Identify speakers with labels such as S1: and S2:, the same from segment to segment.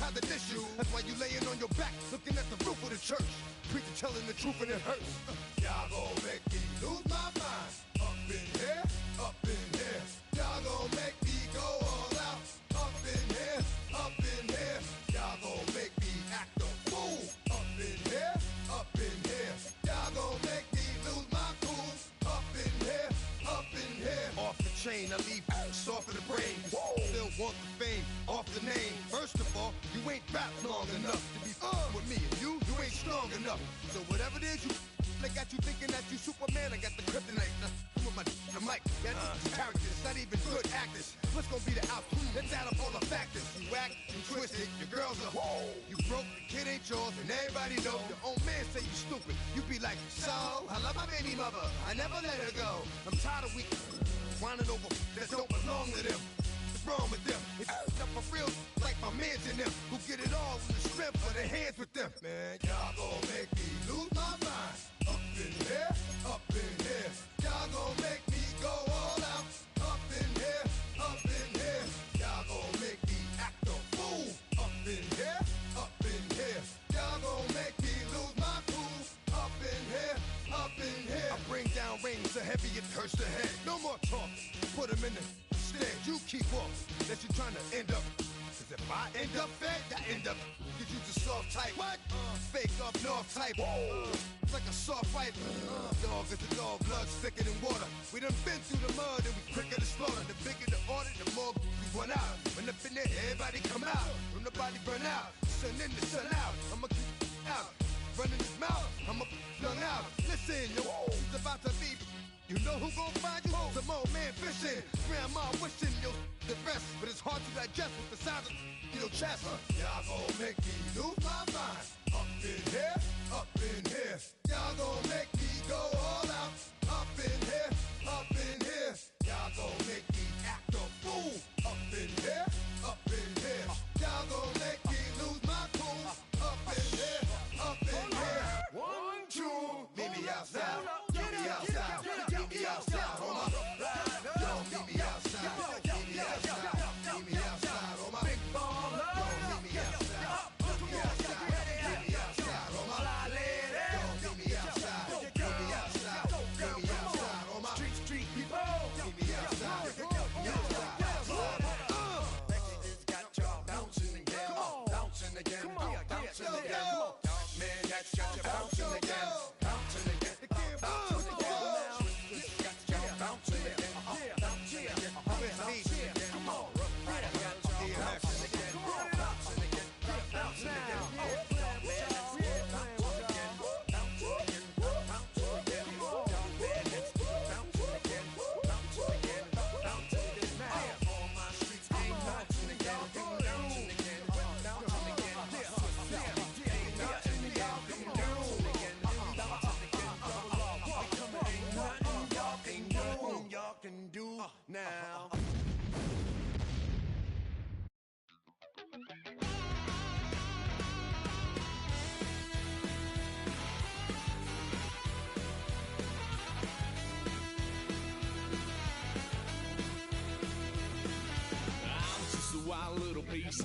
S1: how to dish you. That's why you laying on your back, looking at the roof of the church. Preacher telling the truth and it hurts. Y'all gon' make me lose my mind. Up in here, up in here. Y'all gon' make me go all out. Up in here, up in here. Y'all gon' make me act a fool. Up in here, up in here. Y'all gon' make me lose my cool. Up in here, up in here. Off the chain, I leave soft in the brain. Still want the fame, off the name. First of all, you ain't rap long enough to be with me. And you ain't strong enough. So whatever it is you they got you thinking that you Superman, I got the kryptonite. With my the mic, that's characters, not even good actors. What's gonna be the outcome? Let's add up all the factors. You whack, you twisted, your girls are you broke, the kid ain't yours, and everybody know. Your own man say you stupid. You be like, so, I love my baby mother, I never let her go. I'm tired of weak whining over that don't belong to them. What's wrong with them? It's up for real, like my mans in them, who get it all with the strength of their hands with them. Man, y'all gon' make me lose my mind. Up in here, up in here. Y'all gon' make me go all out. Up in here, up in here. Y'all gon' make me act a fool. Up in here, up in here. Y'all gon' make me lose my cool. Up in here, up in here. I bring down rain so heavy it hurts the head. No more talk, put him in the stead. You keep off, that you tryna end up. Cause if I end up fed, I end up. Cause you the soft type. What? Fake up north type. It's like a soft fight. Dog is a dog, blood thicker than water. We done been through the mud and we quicker to slaughter. The bigger the order, the more we run out. When up in there, everybody come out. When the body burn out, sun in the sun out. I'ma keep out. Running his mouth, I'ma flung out. Listen, yo, it's about to be. You know who gon' find you? Some old man fishing. Grandma wishing you the best, but it's hard to digest with the sound of your chest. Y'all gon' make me lose my mind. Up in here, up in here. Y'all gon' make me go all out. Up in here, up in here. Y'all gon' make me act a fool. Up in here, up in here. Y'all gon' make me lose my cool. Up in here, up in here. 1, 2, meet me outside. Meet me outside. Meet me outside, on my yo, meet me outside. Meet me outside. Meet me outside, on my big baller. Yo, meet me outside. Meet me outside. Meet me outside, on my fly lady. Yo, meet me outside. Meet me outside. Meet me outside, on my street people. Meet me outside. Meet me outside. It's got y'all bouncing again, bouncing again, bouncing again. Man, that's got you bouncing again, bouncing again, bouncing again. Come on, y'all can do now.
S2: A wild little piece.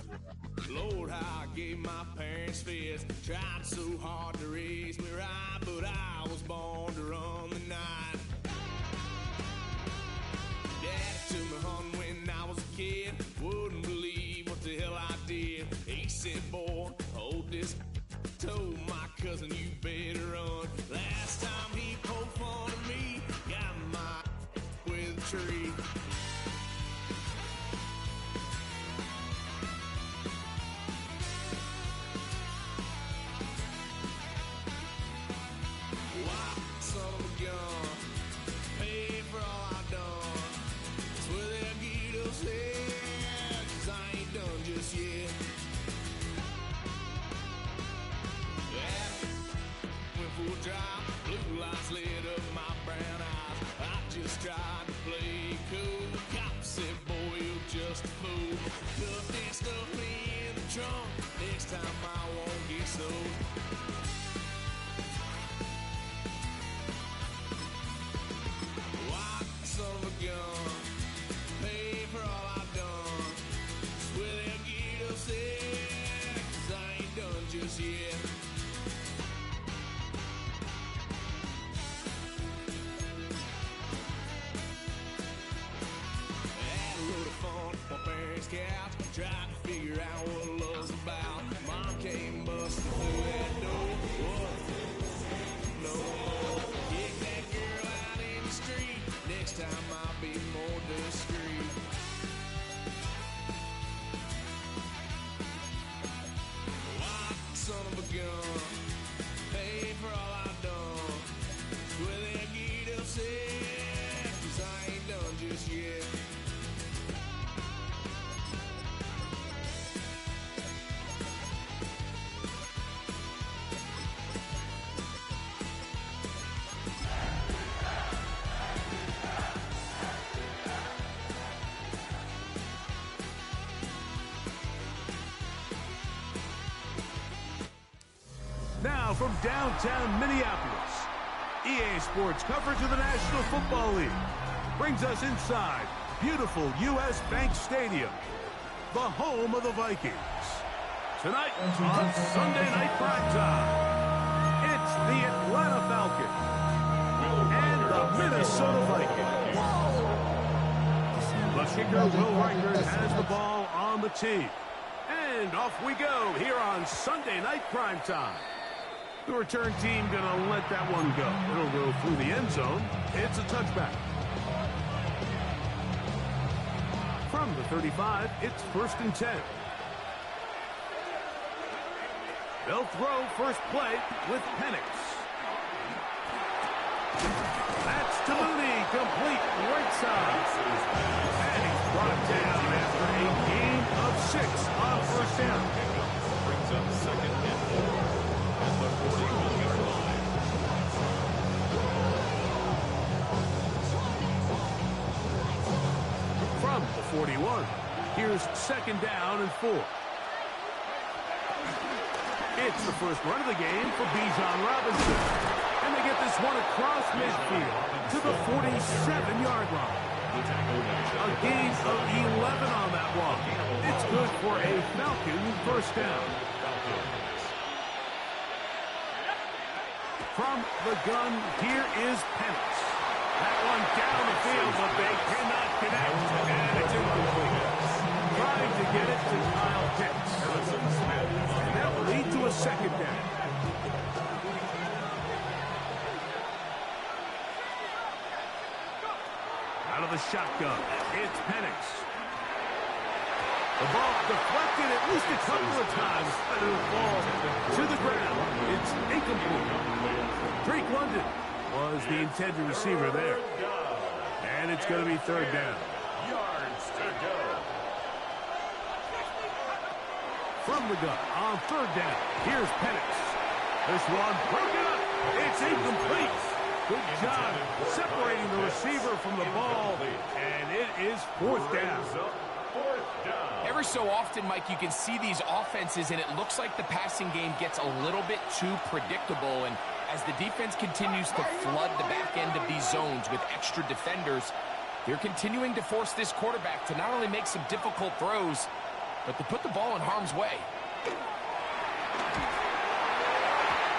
S2: Lord, how I gave my parents fits. Tried so hard to raise me right, but I was born to run the night. Dad took me home when I was a kid. Wouldn't believe what the hell I did. He said, boy, hold this. Told my cousin, you better run. Last time he poked fun of me, got my with a tree. Son of a gun, pay for all I done. Swear they'll get us there, 'cause I ain't done just yet. Went for a drive, blue lights lit up my brown eyes. I just tried to play cool. Cop said, boy, you're just a fool. Cuffed and stuffed me in the trunk. Next time I won't get sold. Son of a gun, pay for all I've done. Swear they'll get us there, just yet. Had a load of fun on my parents' couch, trying to figure out what love's about. Mom came busting through that door. What? No more. Kick that girl out in the street. Next time I'll be more discreet. Son of a gun, pay for all I've done. Well, they get upset, 'cause I ain't done just yet.
S3: Now from downtown Minneapolis, EA Sports coverage of the National Football League brings us inside beautiful U.S. Bank Stadium, the home of the Vikings. Tonight on Sunday Night Primetime, it's the Atlanta Falcons and the Minnesota Vikings. The kicker, Will Reichert, has the ball on the tee. And off we go here on Sunday Night Primetime. The return team going to let that one go. It'll go through the end zone. It's a touchback. From the 35, it's 1st and 10. They'll throw first play with Penix. That's to Mooney, complete right side. And he's brought down after a gain of 6 on first down.
S4: Brings up second and 4. At the 41-yard line.
S3: From the 41, here's 2nd down and 4. It's the first run of the game for Bijan Robinson. And they get this one across midfield to the 47-yard line. A gain of 11 on that one. It's good for a Falcon first down. From the gun, here is Penix. That one down the field, but they cannot connect. And it's incomplete. Trying to get it to Kyle Pitts. And that will lead to a 2nd down. Out of the shotgun, it's Penix. The ball deflected at least a couple of times, but it'll fall to the ground. It's incomplete. Drake London was the intended receiver there. And it's going to be 3rd down.
S4: Yards to go.
S3: From the gun on 3rd down, here's Penix. This one broken up. It's incomplete. Good job separating the receiver from the ball. And it is 4th down.
S5: Every so often, Mike, you can see these offenses, and it looks like the passing game gets a little bit too predictable. And as the defense continues to flood the back end of these zones with extra defenders, they're continuing to force this quarterback to not only make some difficult throws, but to put the ball in harm's way.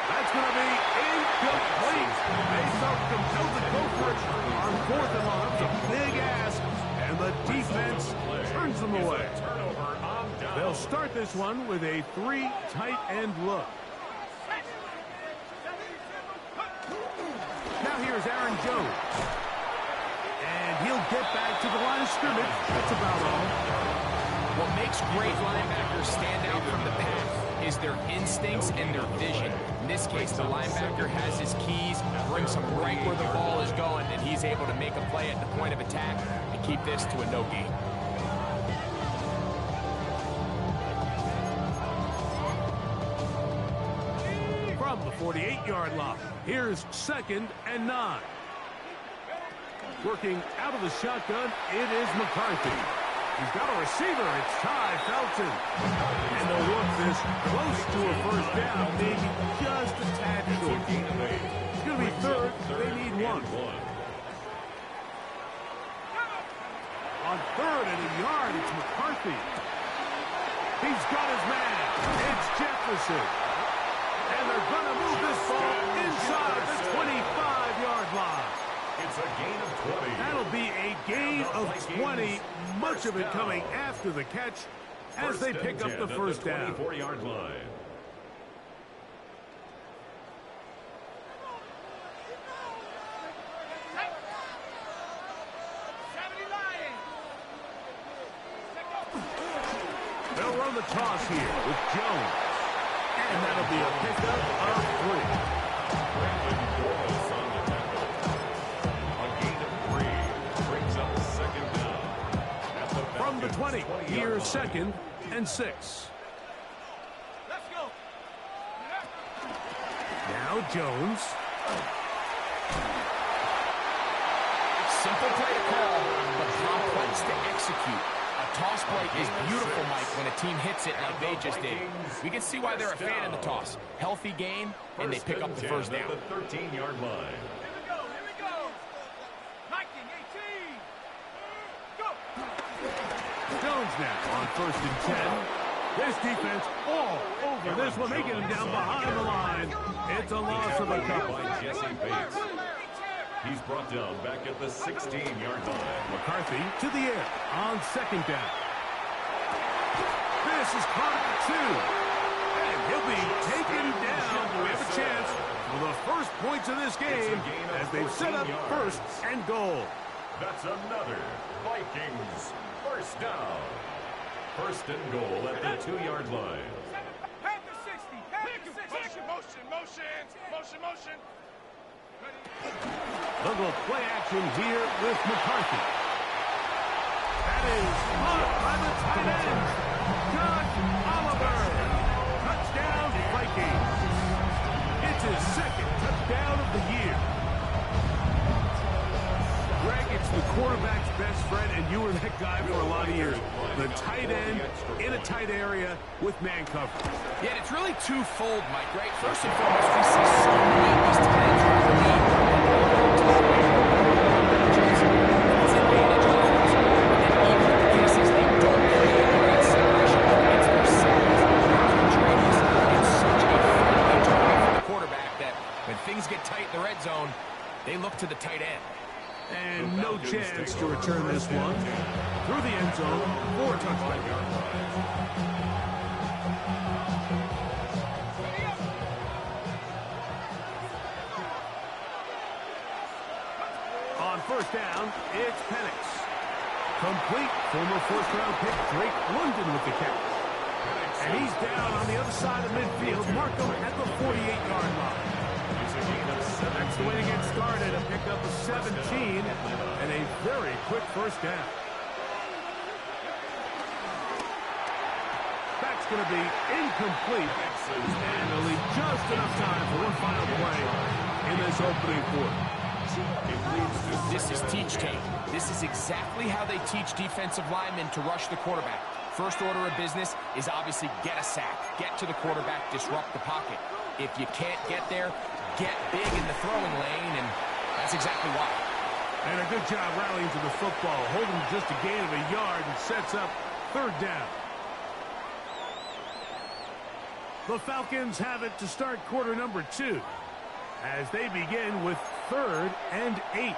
S3: That's going to be incomplete. They felt compelled to go for it on 4th and long. It's a big ask, and the defense turns them away. They'll start this one with a 3 tight end look. Now here's Aaron Jones. And he'll get back to the line of scrimmage. That's about all.
S5: What makes great linebackers stand out from the pack is their instincts and their vision. In this case, the linebacker has his keys, brings him right where the ball is going, and he's able to make a play at the point of attack and keep this to a no gain.
S3: From the 48-yard line, here's 2nd and 9. Working out of the shotgun, it is McCarthy. He's got a receiver. It's Ty Felton. And they'll work this close to a first down, maybe just a tad short. It's going to be 3rd. They need 1. On 3rd and a yard, it's McCarthy. He's got his man. It's Jefferson. to move this ball inside the 25-yard line.
S4: It's a gain of 20.
S3: That'll be a gain of 20, much of it coming after the catch as they pick up the first down.
S4: 24-yard line.
S3: They'll run the toss here with Jones. And that'll be a pickup of 3. From the 20, here's 2nd and 6.
S6: Let's go.
S3: Now Jones.
S5: Simple play to call, but complex to execute. A toss play is beautiful, Mike, when a team hits it like they just did. We can see why they're a fan of the toss. Healthy gain, and they pick up the first down.
S4: The 13-yard line.
S6: Here we go. 19, 18. Go.
S3: Jones now on 1st and 10. This defense all over this one. They get him down behind the line. It's a loss of a couple.
S4: By Jesse Bates. He's brought down back at the 16-yard line.
S3: McCarthy to the air on 2nd down. This is caught at 2. And he'll be taken down. We have a chance for the first points of this game as they set up 1st and goal.
S4: That's another Vikings first down. 1st and goal at the 2-yard line.
S6: Panther 60. Panther 60. Motion.
S3: They'll go play action here with McCarthy. That is caught by the tight end, Josh Oliver. Touchdown, Vikings. It's his 2nd touchdown of the year. Greg, it's the quarterback's best friend, and you were that guy for a lot of years. The tight end in a tight area with man coverage.
S5: Yeah, it's really twofold, Mike, right? First and foremost, we see so many of these tight ends around the league. Things get tight in the red zone, they look to the tight end.
S3: And no chance to return this one through the end zone for a touchdown. On 1st down, it's Penix. Complete. Former 1st-round pick Drake London with the catch. And he's down on the other side of midfield. Marko at the 48-yard line. That's the way to get started. A pickup of 17 and a very quick first down. That's going to be incomplete. And they'll leave just enough time for one final play in this opening quarter.
S5: This is teach tape. This is exactly how they teach defensive linemen to rush the quarterback. First order of business is obviously get a sack, get to the quarterback, disrupt the pocket. If you can't get there, get big in the throwing lane, and that's exactly why.
S3: And a good job rallying to the football, holding just a gain of a yard and sets up 3rd down. The Falcons have it to start quarter number 2 as they begin with 3rd and 8.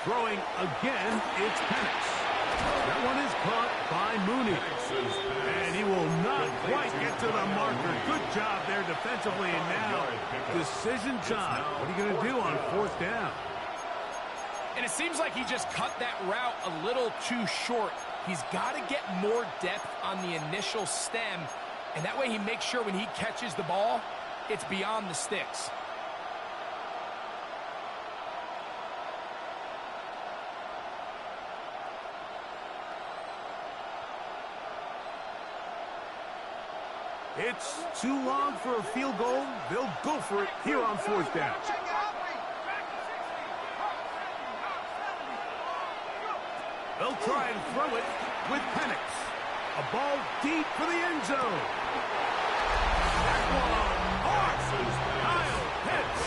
S3: Throwing again, it's Penix. That one is caught by Mooney. And he will not quite get to the marker. Good job there defensively. And now, decision time. What are you going to do on 4th down?
S5: And it seems like he just cut that route a little too short. He's got to get more depth on the initial stem. And that way he makes sure when he catches the ball, it's beyond the sticks.
S3: It's too long for a field goal. They'll go for it here on 4th down. They'll try and throw it with Penix. A ball deep for the end zone. That one off. Kyle Pitts.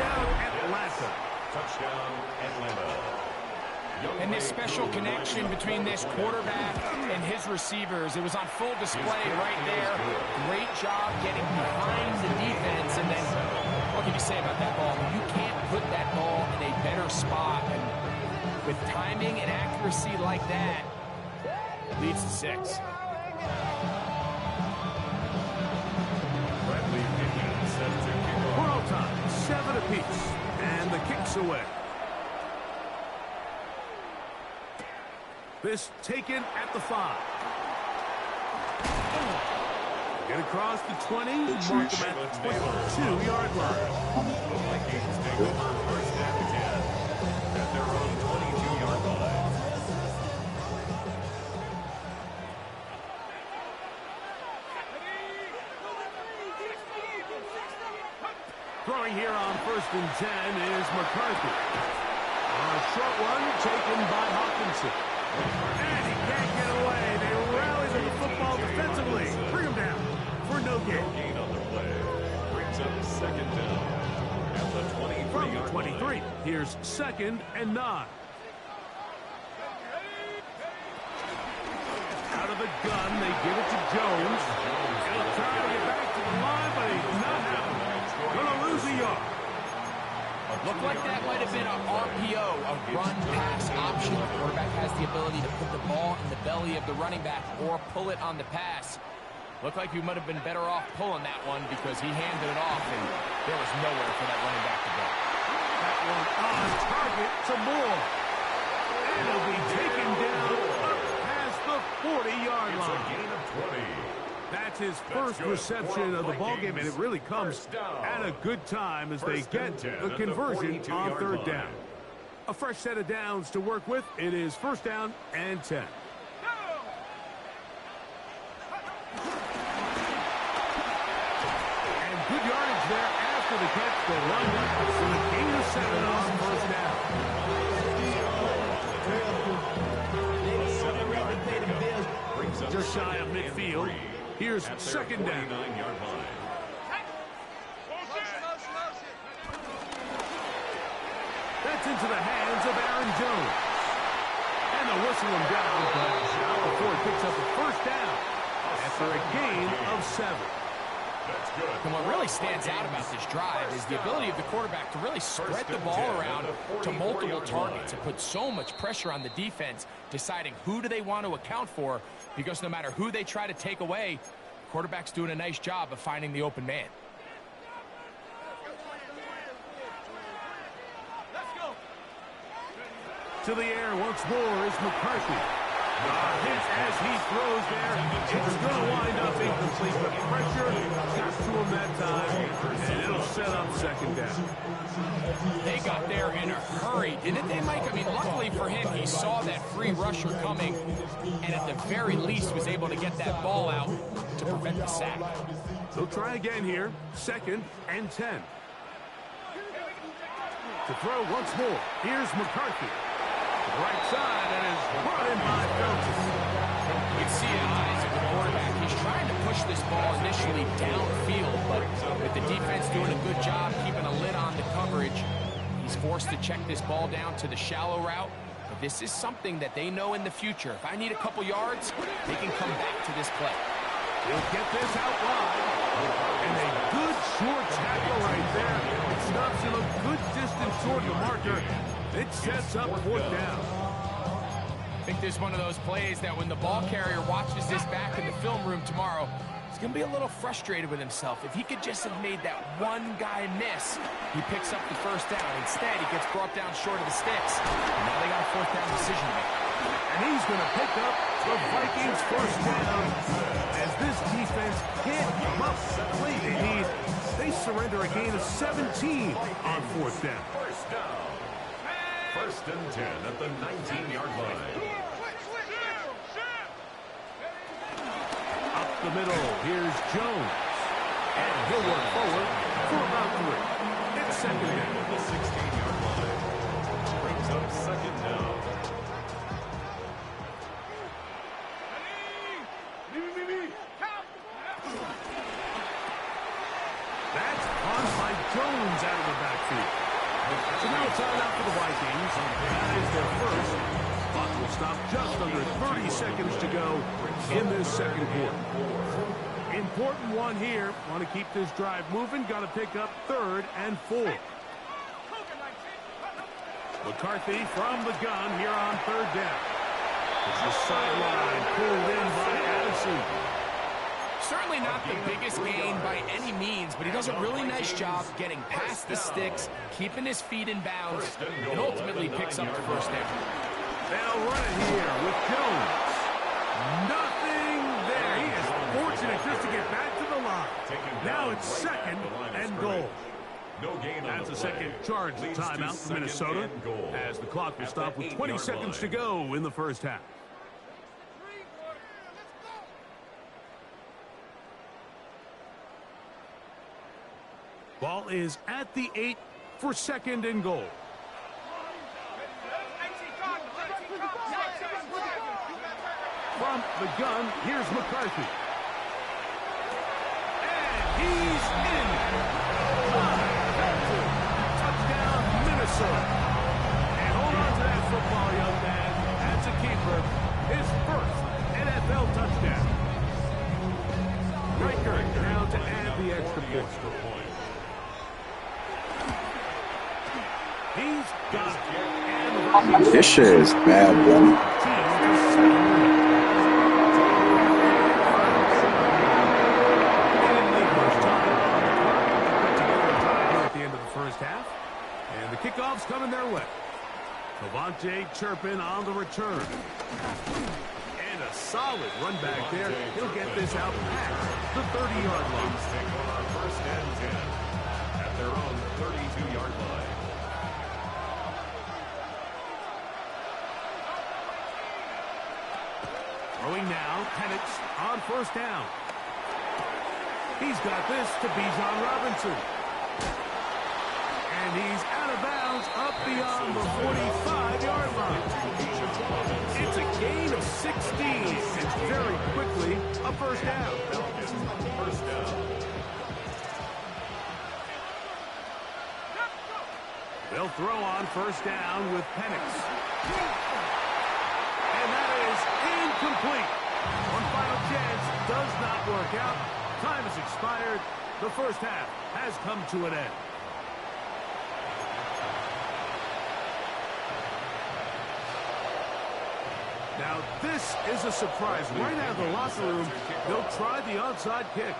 S3: Touchdown, Atlanta.
S4: Touchdown, Atlanta.
S5: And this special connection between this quarterback and his receivers, it was on full display right there. Great job getting behind the defense. And then, what can you say about that ball? You can't put that ball in a better spot. And with timing and accuracy like that, leads to 6.
S3: We're all time, 7 apiece. And the kick's away. This taken at the 5. Get across the 20. Mark them at the 22-yard line.
S4: The Vikings take over first and 10 at their own 22-yard line.
S3: Throwing here on first and 10 is McCarthy. A short one taken by Hawkinson. And he can't get away. They rally to the football defensively. Bring him down for no gain.
S4: Gain on the play. Brings up second down at the 23-yard
S3: From
S4: line.
S3: 23, here's 2nd and 9. Out of the gun, they give it to Jones. He'll try to get back to the line, but he's not happening. Gonna lose a yard.
S5: Looked like that might have been an RPO, a run-pass option. The quarterback has the ability to put the ball in the belly of the running back or pull it on the pass. Looked like he might have been better off pulling that one because he handed it off, and there was nowhere for that running back to go.
S3: That one on target to Moore. And it'll be taken down up past the 40-yard
S4: It's a
S3: line.
S4: gain of 20.
S3: That's his first reception of the ballgame, and it really comes at a good time as they get the conversion on 3rd down. A fresh set of downs to work with. It is 1st down and 10. And good yardage there after the catch. They line up for the gain of 7 on 1st down. Just shy of midfield. Here's 2nd down. That's into the hands of Aaron Jones. And they'll whistle him down, but before he picks up a 1st down after a gain of 7.
S5: And what really stands out about this drive is the ability of the quarterback to really spread the ball around to multiple targets and put so much pressure on the defense, deciding who do they want to account for, because no matter who they try to take away, the quarterback's doing a nice job of finding the open man.
S3: To the air once more is McCarthy. Hit as he throws there. It's going to wind up incomplete, but pressure got to him that time, and it'll set up 2nd down.
S5: They got there in a hurry, didn't they, Mike? I mean, luckily for him, he saw that free rusher coming, and at the very least was able to get that ball out to prevent the sack.
S3: They'll try again here. 2nd and 10. To throw once more. Here's McCarthy. To the right side, and is brought in by Felton.
S5: You can see in the eyes of the quarterback, he's trying to push this ball initially downfield, but with the defense doing a good job keeping a lid on the coverage, he's forced to check this ball down to the shallow route. But this is something that they know in the future. If I need a couple yards, they can come back to this play.
S3: He'll get this out wide. And a good short tackle right there. It stops him a good distance toward the marker. It sets up 4th down.
S5: I think there's one of those plays that when the ball carrier watches this back in the film room tomorrow, he's going to be a little frustrated with himself. If he could just have made that one guy miss, he picks up the 1st down. Instead, he gets brought down short of the sticks. And now they got a 4th down decision to make.
S3: And he's going to pick up the Vikings' 1st down. As this defense can't come up with the play they need, they surrender a gain of 17 on 4th down.
S4: 1st down. 1st and 10 at the 19-yard line.
S3: Up the middle, here's Jones. And he'll work forward for about 3. It's 2nd down.
S4: At the 16-yard line. Brings up 2nd down.
S3: That's caught by Jones out of the backfield. McCarthy. So now it's time out for the Vikings. That is their first. Clock will stop just under 30 seconds to go in this second quarter. Important one here. Want to keep this drive moving. Got to pick up 3rd and 4. McCarthy from the gun here on 3rd down. It's the sideline pulled in by Addison.
S5: Certainly not the biggest gain by any means, but he does a really nice job getting past the sticks, keeping his feet in bounds, and ultimately picks up the first down.
S3: They'll run it here with Jones. Nothing there. He is fortunate just to get back to the line. Now it's 2nd and goal. That's a second charge timeout for Minnesota as the clock will stop with 20 seconds to go in the first half. Ball is at the 8 for 2nd and goal. From the gun, here's McCarthy. And he's in. Touchdown, Minnesota. And hold on to that football, young man. That's a keeper. His first NFL touchdown. Riker now to add the extra point. He's got it.
S7: This shit is bad, bro.
S3: Kickoff's coming their way. Cavante Turpin on the return. And a solid run back there. He'll get this out past the 30-yard line.
S4: Take on first and 10 at their own 32-yard line.
S3: Throwing now, Penix on first down. He's got this to Bijan Robinson. And he's out of bounds up beyond the 45-yard line. It's a gain of 16. And very quickly, a first down.
S4: First down.
S3: They'll throw on first down with Penix. And that is incomplete. One final chance does not work out. Time has expired. The first half has come to an end. Now, this is a surprise. Right out of the locker room, they'll try the onside kick.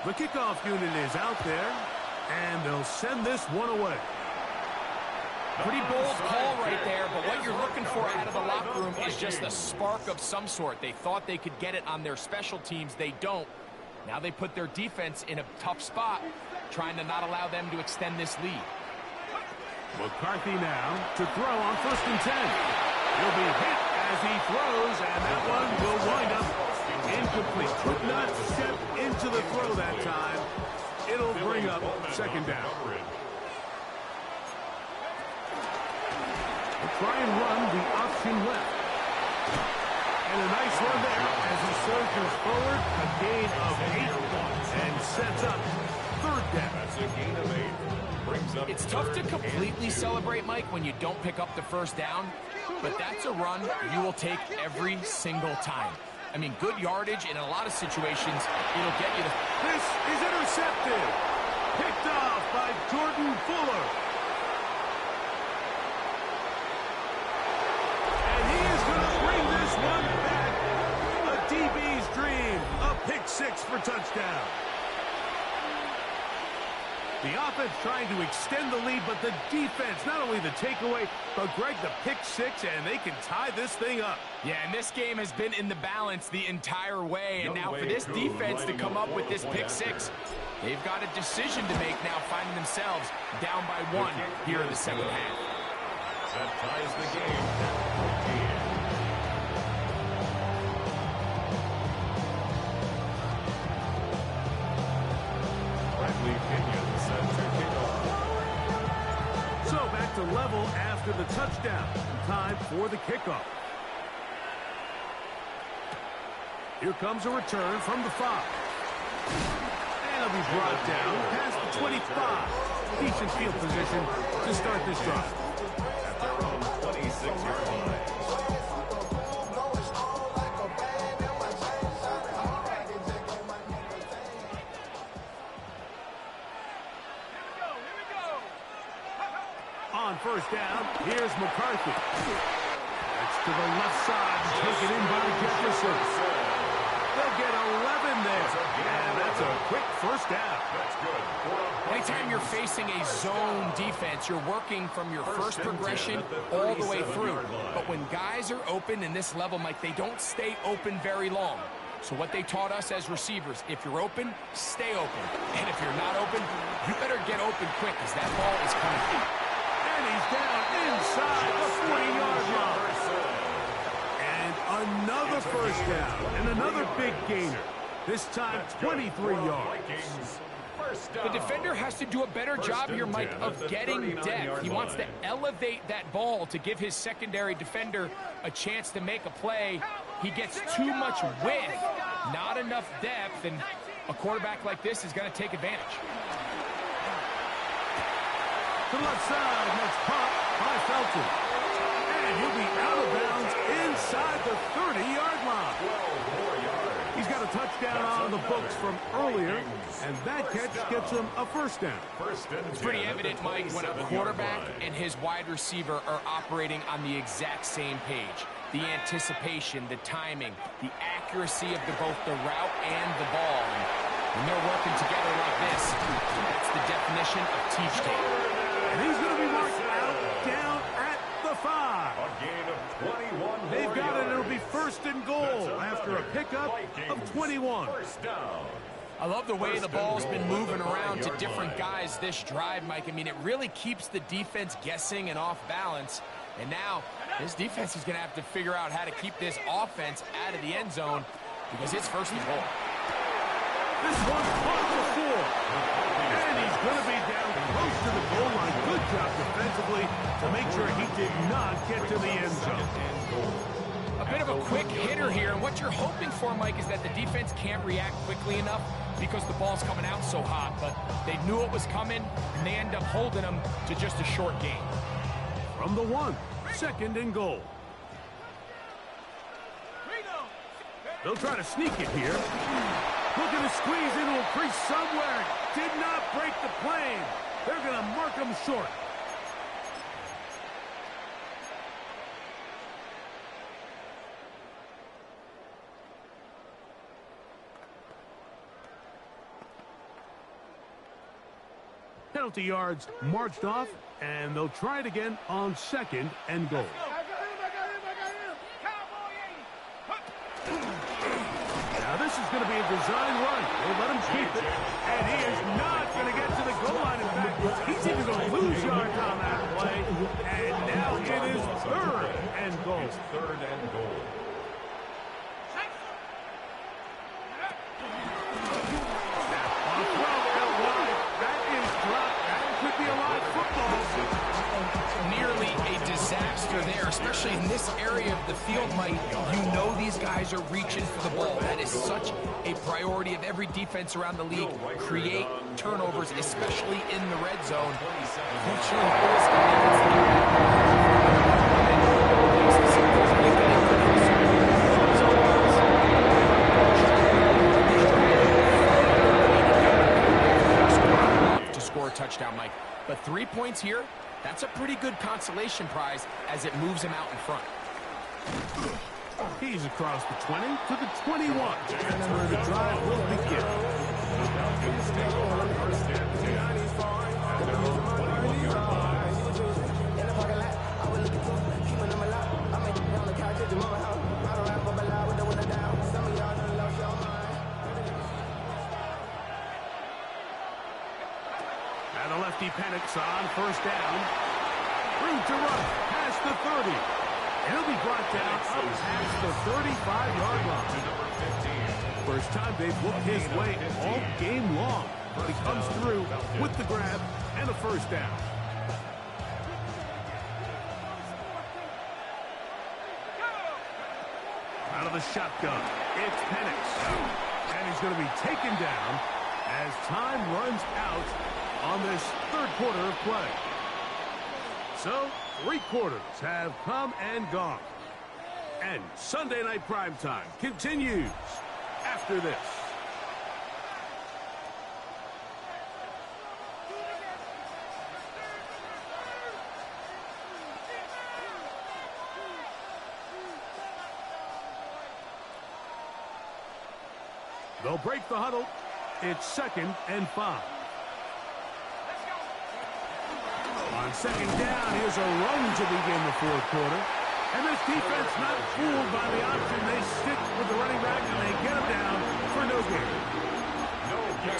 S3: The kickoff unit is out there, and they'll send this one away.
S5: Pretty bold call right there, but what you're looking for out of the locker room is just a spark of some sort. They thought they could get it on their special teams. They don't. Now they put their defense in a tough spot, trying to not allow them to extend this lead.
S3: McCarthy now to throw on first and 10. He'll be hit as he throws, and that one will wind up incomplete. Could not step into the throw that time. It'll bring up second down. We'll try and run the option left. And a nice run there as he surges forward. A gain of 8 and sets up third down.
S4: That's a gain of 8.
S5: It's tough to completely celebrate, Mike, when you don't pick up the first down, but that's a run you will take every single time. I mean, good yardage, and in a lot of situations, it'll get you the...
S3: This is intercepted. Picked off by Jordan Fuller. And he is going to bring this one back. A DB's dream. A pick six for touchdown. The offense trying to extend the lead, but the defense, not only the takeaway, but Greg, the pick six, and they can tie this thing up.
S5: Yeah, and this game has been in the balance the entire way, and now for this defense to come up with this pick six, they've got a decision to make now, finding themselves down by 1 here in the second half.
S4: That ties the game.
S3: So back to level after the touchdown. Time for the kickoff. Here comes a return from the 5. And he'll be brought down past the 25. Decent field position to start this drive.
S4: At their own 26-yard line.
S3: On first down, here's McCarthy. That's to the left side, taken in by Jefferson. They'll get 11 there. And that's a quick first down.
S4: That's good.
S5: Anytime you're facing a zone defense, you're working from your first progression all the way through. But when guys are open in this level, Mike, they don't stay open very long. So what they taught us as receivers, if you're open, stay open. And if you're not open, you better get open quick because that ball is coming.
S3: And he's down inside the 40-yard line. And another first down and another big gainer. This time 23 yards.
S5: The defender has to do a better job here, Mike, of getting depth. He wants to elevate that ball to give his secondary defender a chance to make a play. He gets too much width, not enough depth, and a quarterback like this is going to take advantage.
S3: To the left side, next pop by Felton. And he'll be out of bounds inside the 30-yard line.
S4: 12 more yards.
S3: He's got a touchdown on the books from earlier, and that catch gets him a first down.
S5: It's pretty evident, Mike, when a quarterback and his wide receiver are operating on the exact same page. The anticipation, the timing, the accuracy of both the route and the ball. And when they're working together like this, that's the definition of teach tape.
S3: And he's going to be marked out down at the 5.
S4: A gain of 21.
S3: They've got it. It'll be first and goal after a pickup of 21.
S4: First down.
S5: I love the way the ball's been moving around to different guys this drive, Mike. I mean, it really keeps the defense guessing and off balance. And now this defense is going to have to figure out how to keep this offense out of the end zone because it's first and goal.
S3: This one's caught before. And he's going to be down close to the goal line. Good job defensively to make sure he did not get to the end zone.
S5: A bit of a quick hitter here, and what you're hoping for, Mike, is that the defense can't react quickly enough because the ball's coming out so hot, but they knew it was coming, and they end up holding them to just a short gain.
S3: From the 1, second and goal. They'll try to sneak it here. Looking to squeeze into a crease somewhere. Did not break the plane. They're going to mark him short. Penalty yards marched off, and they'll try it again on second and goal. Now this is going to be a design run. They'll let him keep it, and he is not going to get to the goal line. In fact, he's even going to lose yards on that play, and now it is third and goal.
S4: It's third and goal.
S5: Nearly a disaster there, especially in this area of the field, Mike. You know these guys are reaching for the ball. That is such a priority of every defense around the league. Create turnovers, especially in the red zone. To score a touchdown, Mike. But 3 points here, that's a pretty good consolation prize as it moves him out in front.
S3: He's across the 20 to the 21. That's where the drive will begin. And the lefty Penix on first down. Room to run past the 30. And he'll be brought down up past the 35-yard line. First time they've looked his way all game long. He comes through with the grab and a first down. Out of the shotgun, it's Penix. And he's going to be taken down as time runs out on this third quarter of play. So, 3 quarters have come and gone. And Sunday Night Primetime continues after this. They'll break the huddle. It's 2nd and 5. On 2nd down, here's a run to begin the 4th quarter. And this defense not fooled by the option. They stick with the running back and they get him down for no gain.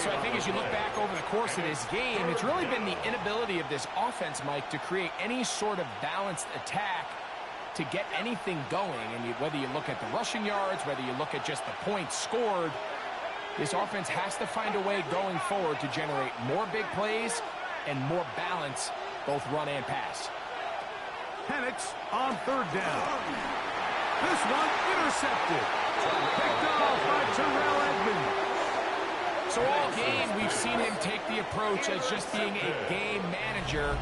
S5: So I think as you look back over the course of this game, it's really been the inability of this offense, Mike, to create any sort of balanced attack to get anything going. And whether you look at the rushing yards, whether you look at just the points scored, this offense has to find a way going forward to generate more big plays and more balance, both run and pass.
S3: Penix on 3rd down. This one intercepted. Picked off by Terrell Edmonds.
S5: So all game, we've seen him take the approach as just being a game manager.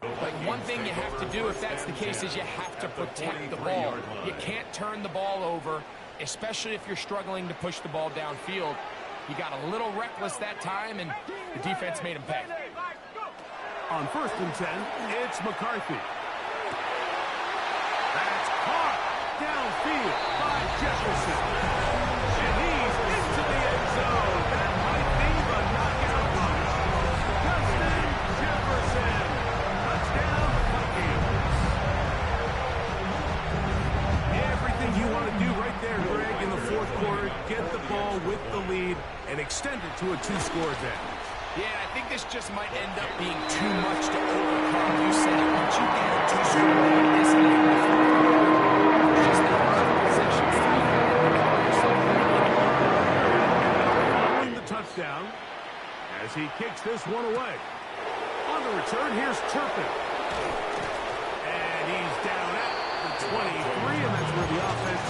S5: But one thing you have to do if that's the case is you have to protect the ball. You can't turn the ball over, especially if you're struggling to push the ball downfield. He got a little reckless that time, and the defense made him pay.
S3: On 1st and 10, it's McCarthy. That's caught downfield by Jefferson. And he's into the end zone. That might be the knockout punch. Justin Jefferson. Touchdown, Vikings. Everything you want to do right there, Greg, in the 4th quarter, get the ball with the lead and extend it to a 2-score advantage.
S5: Yeah, I think this just might end up being too much to overcome. You said it. Once you get a 2-score lead, this game, there's just not enough possessions to be had.
S3: Following the touchdown as he kicks this one away. On the return, here's Turpin. And he's down at the 23, and that's where the offense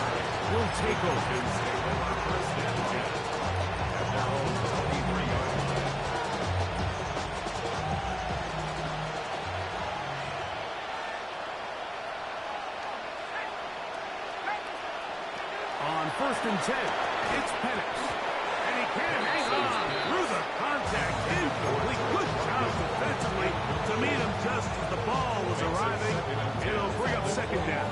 S3: will take over. On 1st and 10, it's Penix. And he can't hang on through the contact. Incomplete. Good job defensively to meet him just as the ball was arriving. It'll bring up 2nd down.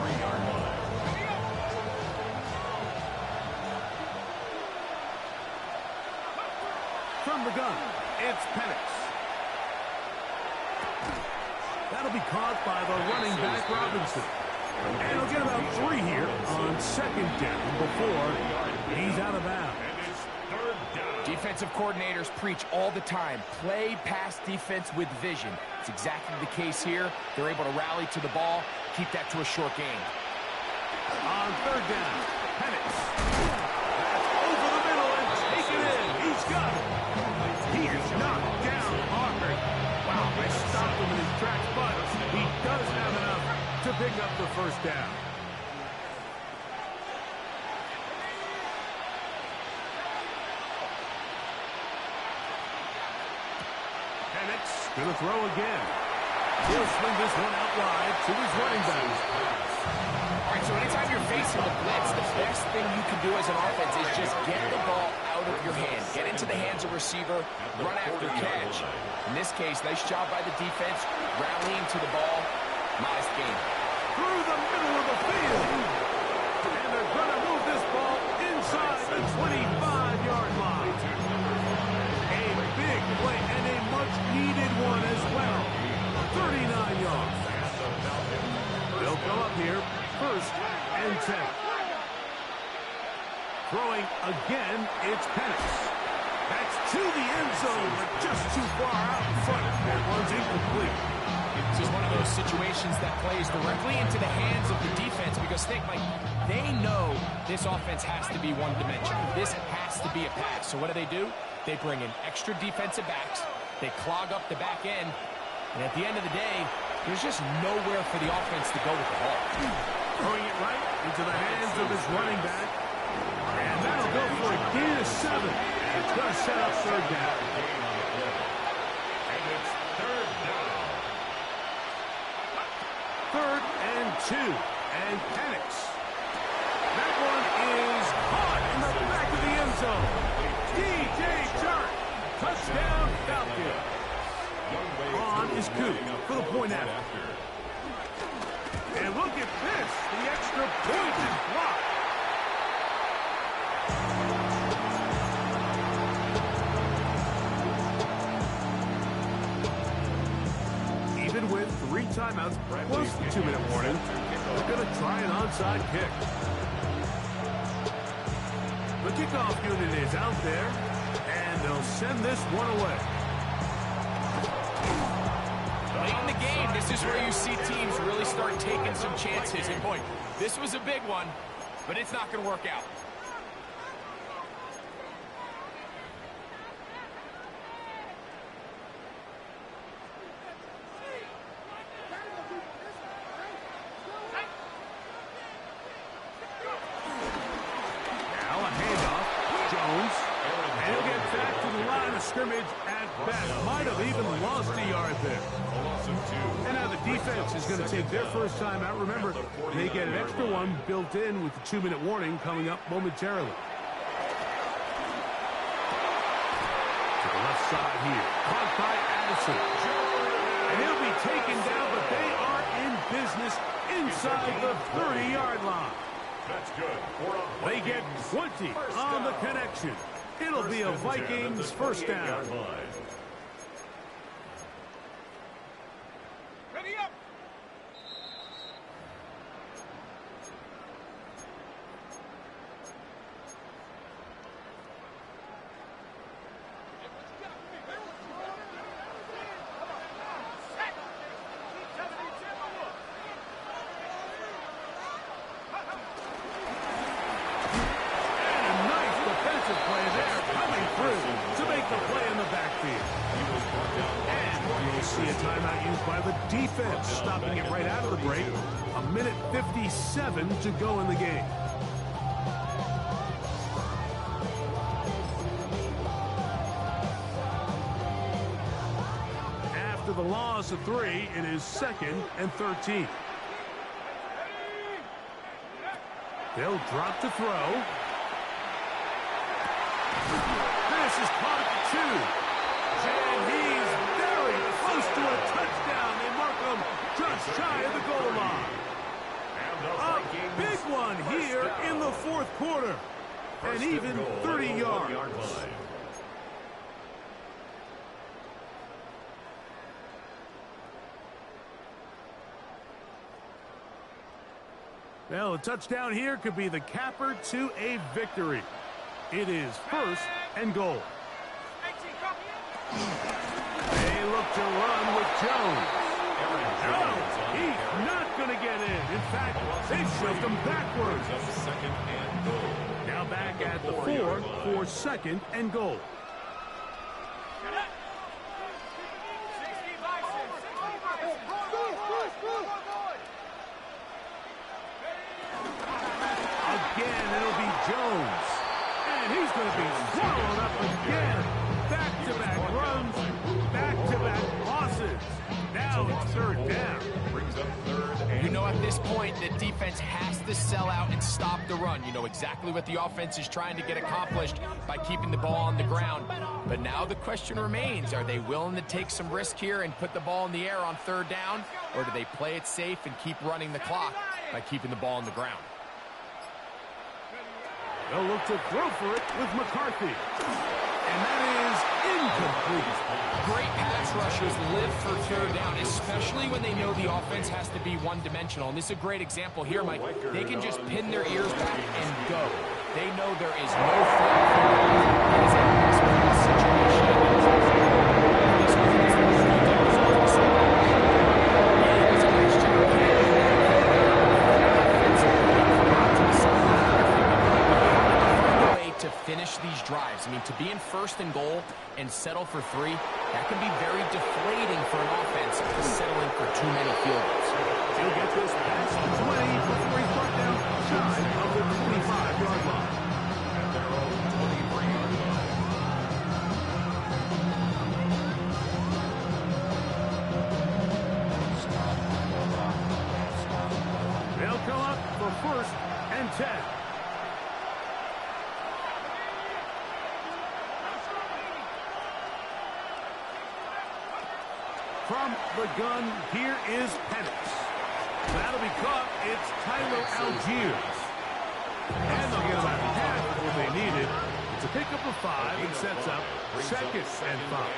S3: From the gun, it's Penix. That'll be caught by the running back, Robinson. And he'll get about 3 here on 2nd down before he's out of bounds.
S5: Defensive coordinators preach all the time, play pass defense with vision. It's exactly the case here. They're able to rally to the ball, keep that to a short game.
S3: On 3rd down, Penix. That's over the middle and take it in. He's got it. He is knocked down hard. Wow, they stopped him in his tracks, but he does have enough to pick up the 1st down. Penix going to throw again. He'll swing this one out wide to his running back.
S5: All right, so anytime you're facing the blitz, the best thing you can do as an offense is just get the ball out of your hand. Get into the hands of receiver, run after catch. In this case, nice job by the defense, rallying to the ball. Nice game.
S3: Through the middle of the field. And they're going to move this ball inside the 25-yard line. A big play and a much-needed one as well. 39 yards. They'll come up here, 1st and 10. Throwing again, it's Penix. That's to the end zone, but just too far out in front. That one's incomplete.
S5: This is one of those situations that plays directly into the hands of the defense because think, Mike, they know this offense has to be one-dimensional. This has to be a pass. So what do? They bring in extra defensive backs. They clog up the back end, and at the end of the day, there's just nowhere for the offense to go with the ball.
S3: Throwing it right into the hands of his running back. And that'll go for a gain of 7. And it's going to set up third down.
S4: And it's third down.
S3: 3rd and 2. And Penix. That one is caught in the back of the end zone. DJ Chark. Touchdown, Falcons. On is Coop for the point after. And look at this. The extra point is blocked. Even with 3 timeouts plus the 2-minute warning, they're going to try an onside kick. The kickoff unit is out there, and they'll send this one away.
S5: Late in the game, this is where you see teams really start taking some chances. And boy, this was a big one, but it's not going to work out.
S3: Now a handoff. Jones. And he'll get back to the line of scrimmage at best. Might have even lost a yard there. And now the defense is going to take their first time out. Remember, they get an extra one built in with the 2-minute warning coming up momentarily. To the left side here. Caught by Addison. And he'll be taken down, but they are in business inside the 30-yard line.
S4: That's good.
S3: They get 20 on the connection. It'll be a Vikings first down.
S6: Ready up.
S3: Defense stopping it right out of the break. 1:57 to go in the game. After the loss of 3, it is 2nd and 13. They'll drop to throw. This is caught at the 2. And he's very close to a touchdown. They mark him just shy of the goal line. A big one here in the 4th quarter. And even 30 yards. Well, a touchdown here could be the capper to a victory. It is 1st and goal. They look to run with Jones. No, he's not going to get in. In fact, they shoved him backwards. Now back at the 4 for 2nd and goal. Again, it'll be Jones. And he's going to be swallowed up again. Back-to-back runs, back-to-back losses. Now it's 3rd down.
S4: Brings up 3rd and
S5: You know, at this point, the defense has to sell out and stop the run. You know exactly what the offense is trying to get accomplished by keeping the ball on the ground. But now the question remains, are they willing to take some risk here and put the ball in the air on 3rd down? Or do they play it safe and keep running the clock by keeping the ball on the ground?
S3: They'll look to throw for it with McCarthy. And that is incomplete.
S5: Great pass rushers live for 3rd down, especially when they know the offense has to be one-dimensional. And this is a great example here, Mike. They can just pin their ears back and go. They know there is no flag. It is a pass-play situation. This offense to finish these drives. drives. I mean, to be in first and goal and settle for 3, that can be very deflating for an offense settling for too many field goals.
S3: He'll get this past the 20 before he's brought down shy of the 25-yard line.
S4: At their own 23-yard line.
S3: They'll come up for 1st and 10. From the gun, here is Penix. That'll be caught. It's Tyler Algiers. And they'll get about half of what they needed. It's a pickup of 5 and sets up 2nd and 5.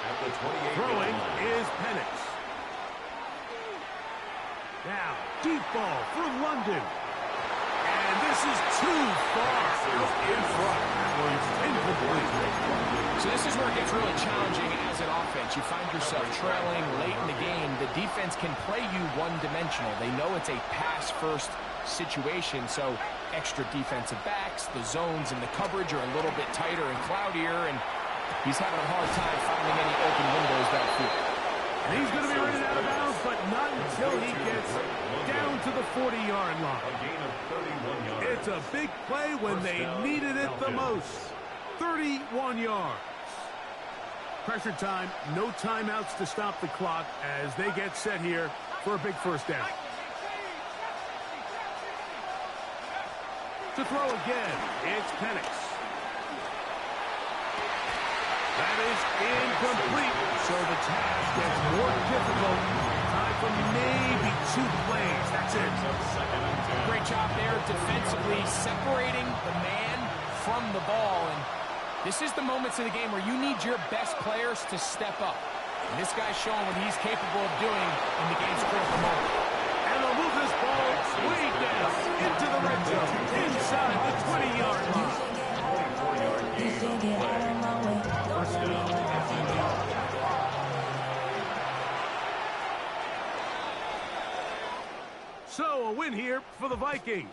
S4: At the 28.
S3: Throwing is Penix. Now, deep ball for London. And this is too far out in front. That one's incomplete.
S5: So this is where it gets really challenging as an offense. You find yourself trailing late in the game. The defense can play you one-dimensional. They know it's a pass-first situation, so extra defensive backs, the zones and the coverage are a little bit tighter and cloudier, and he's having a hard time finding any open windows downfield.
S3: And he's going to be running out of bounds, but not until he gets down to the 40-yard line.
S4: A gain of 31 yards.
S3: It's a big play when they needed it the most. 31 yards. Pressure time, no timeouts to stop the clock as they get set here for a big first down. To throw again, it's Penix. That is incomplete, so the task gets more difficult. Time for maybe 2 plays. That's it.
S5: Great job there defensively, separating the man from the ball. And this is the moments in the game where you need your best players to step up. And this guy's showing what he's capable of doing in the game's critical moment.
S3: And they'll move this ball way down into the red zone, inside the 20-yard line.
S4: 24-yard gain on the play. First down.
S3: So a win here for the Vikings.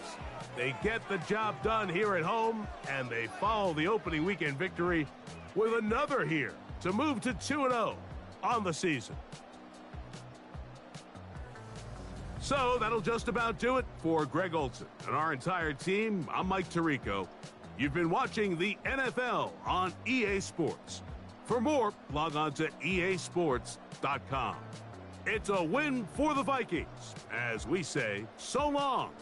S3: They get the job done here at home, and they follow the opening weekend victory with another here to move to 2-0 on the season. So that'll just about do it for Greg Olson and our entire team. I'm Mike Tirico. You've been watching the NFL on EA Sports. For more, log on to easports.com. It's a win for the Vikings, as we say so long